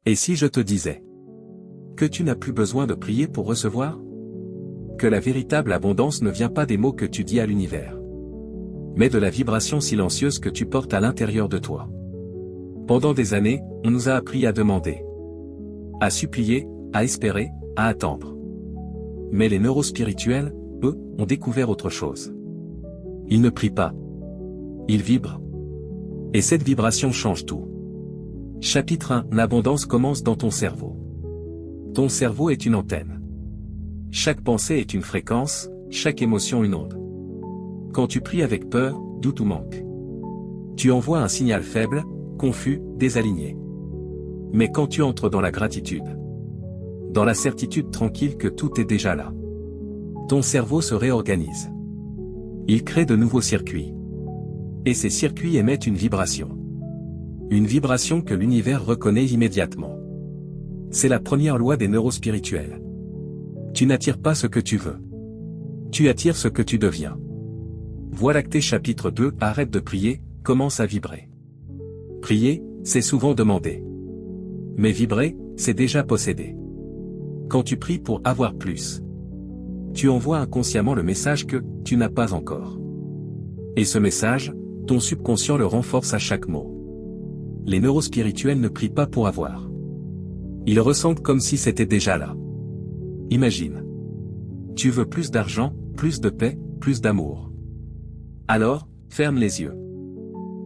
Et si je te disais que tu n'as plus besoin de prier pour recevoir? Que la véritable abondance ne vient pas des mots que tu dis à l'univers, mais de la vibration silencieuse que tu portes à l'intérieur de toi. Pendant des années, on nous a appris à demander, à supplier, à espérer, à attendre. Mais les neurospirituels, eux, ont découvert autre chose. Ils ne prient pas. Ils vibrent. Et cette vibration change tout. Chapitre 1. L'abondance commence dans ton cerveau. Ton cerveau est une antenne. Chaque pensée est une fréquence, chaque émotion une onde. Quand tu pries avec peur, doute ou manque, tu envoies un signal faible, confus, désaligné. Mais quand tu entres dans la gratitude, dans la certitude tranquille que tout est déjà là, ton cerveau se réorganise. Il crée de nouveaux circuits. Et ces circuits émettent une vibration. Une vibration que l'univers reconnaît immédiatement. C'est la première loi des neurospirituels. Tu n'attires pas ce que tu veux. Tu attires ce que tu deviens. Voie lactée chapitre 2. Arrête de prier, commence à vibrer. Prier, c'est souvent demander. Mais vibrer, c'est déjà posséder. Quand tu pries pour avoir plus, tu envoies inconsciemment le message que tu n'as pas encore. Et ce message, ton subconscient le renforce à chaque mot. Les neurospirituels ne prient pas pour avoir. Ils ressentent comme si c'était déjà là. Imagine. Tu veux plus d'argent, plus de paix, plus d'amour. Alors, ferme les yeux.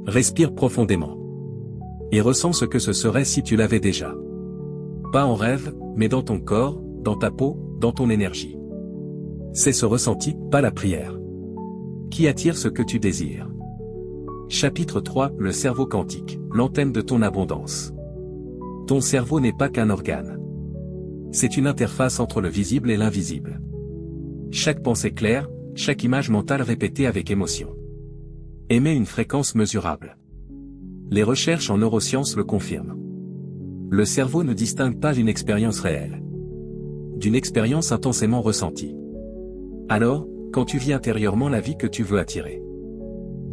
Respire profondément. Et ressens ce que ce serait si tu l'avais déjà. Pas en rêve, mais dans ton corps, dans ta peau, dans ton énergie. C'est ce ressenti, pas la prière, qui attire ce que tu désires. Chapitre 3. Le cerveau quantique, l'antenne de ton abondance. Ton cerveau n'est pas qu'un organe. C'est une interface entre le visible et l'invisible. Chaque pensée claire, chaque image mentale répétée avec émotion, émet une fréquence mesurable. Les recherches en neurosciences le confirment. Le cerveau ne distingue pas une expérience réelle d'une expérience intensément ressentie. Alors, quand tu vis intérieurement la vie que tu veux attirer,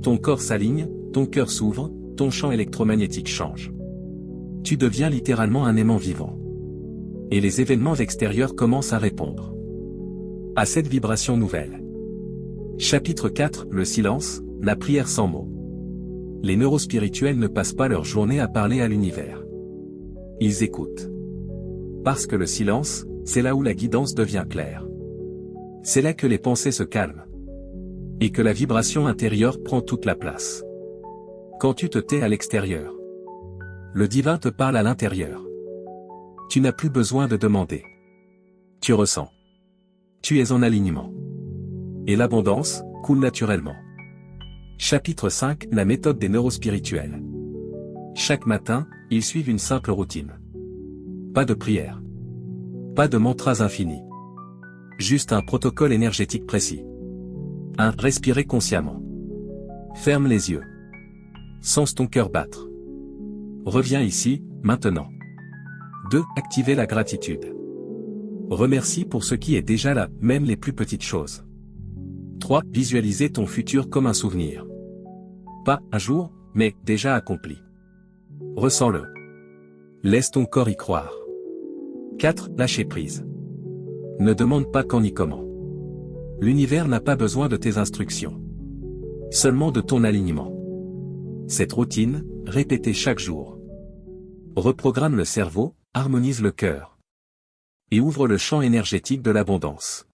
ton corps s'aligne, ton cœur s'ouvre, ton champ électromagnétique change. Tu deviens littéralement un aimant vivant. Et les événements extérieurs commencent à répondre à cette vibration nouvelle. Chapitre 4. Le silence, la prière sans mots. Les neurospirituels ne passent pas leur journée à parler à l'univers. Ils écoutent. Parce que le silence, c'est là où la guidance devient claire. C'est là que les pensées se calment. Et que la vibration intérieure prend toute la place. Quand tu te tais à l'extérieur, le divin te parle à l'intérieur. Tu n'as plus besoin de demander. Tu ressens. Tu es en alignement. Et l'abondance coule naturellement. Chapitre 5. La méthode des neurospirituels. Chaque matin, ils suivent une simple routine. Pas de prière. Pas de mantras infinis. Juste un protocole énergétique précis. 1. Respirer consciemment. Ferme les yeux. Sens ton cœur battre. Reviens ici, maintenant. 2. Activer la gratitude. Remercie pour ce qui est déjà là, même les plus petites choses. 3. Visualiser ton futur comme un souvenir. Pas un jour, mais déjà accompli. Ressens-le. Laisse ton corps y croire. 4. Lâcher prise. Ne demande pas quand ni comment. L'univers n'a pas besoin de tes instructions. Seulement de ton alignement. Cette routine, répétée chaque jour, reprogramme le cerveau, harmonise le cœur. Et ouvre le champ énergétique de l'abondance.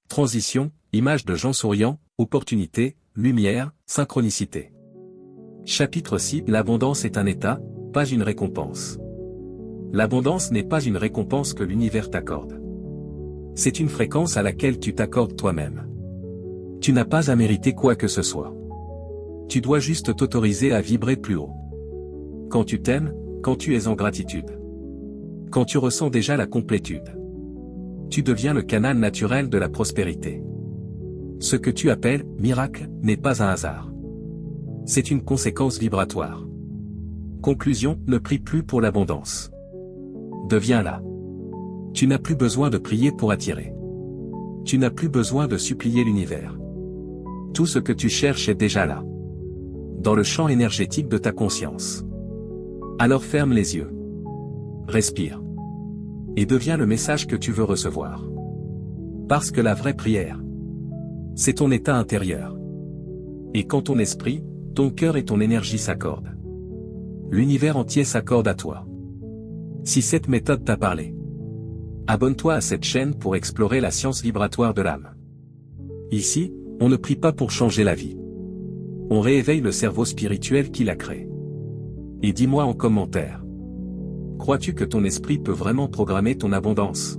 Transition, image de gens souriants, opportunité, lumière, synchronicité. Chapitre 6. L'abondance est un état, pas une récompense. L'abondance n'est pas une récompense que l'univers t'accorde. C'est une fréquence à laquelle tu t'accordes toi-même. Tu n'as pas à mériter quoi que ce soit. Tu dois juste t'autoriser à vibrer plus haut. Quand tu t'aimes, quand tu es en gratitude, quand tu ressens déjà la complétude, tu deviens le canal naturel de la prospérité. Ce que tu appelles « miracle » n'est pas un hasard. C'est une conséquence vibratoire. Conclusion, ne prie plus pour l'abondance. Deviens là. Tu n'as plus besoin de prier pour attirer. Tu n'as plus besoin de supplier l'univers. Tout ce que tu cherches est déjà là. Dans le champ énergétique de ta conscience. Alors ferme les yeux. respire. Et deviens le message que tu veux recevoir. Parce que la vraie prière, c'est ton état intérieur. Et quand ton esprit, ton cœur et ton énergie s'accordent, l'univers entier s'accorde à toi. Si cette méthode t'a parlé, abonne-toi à cette chaîne pour explorer la science vibratoire de l'âme. Ici, on ne prie pas pour changer la vie. On rééveille le cerveau spirituel qui l'a créé. Et dis-moi en commentaire. Crois-tu que ton esprit peut vraiment programmer ton abondance ?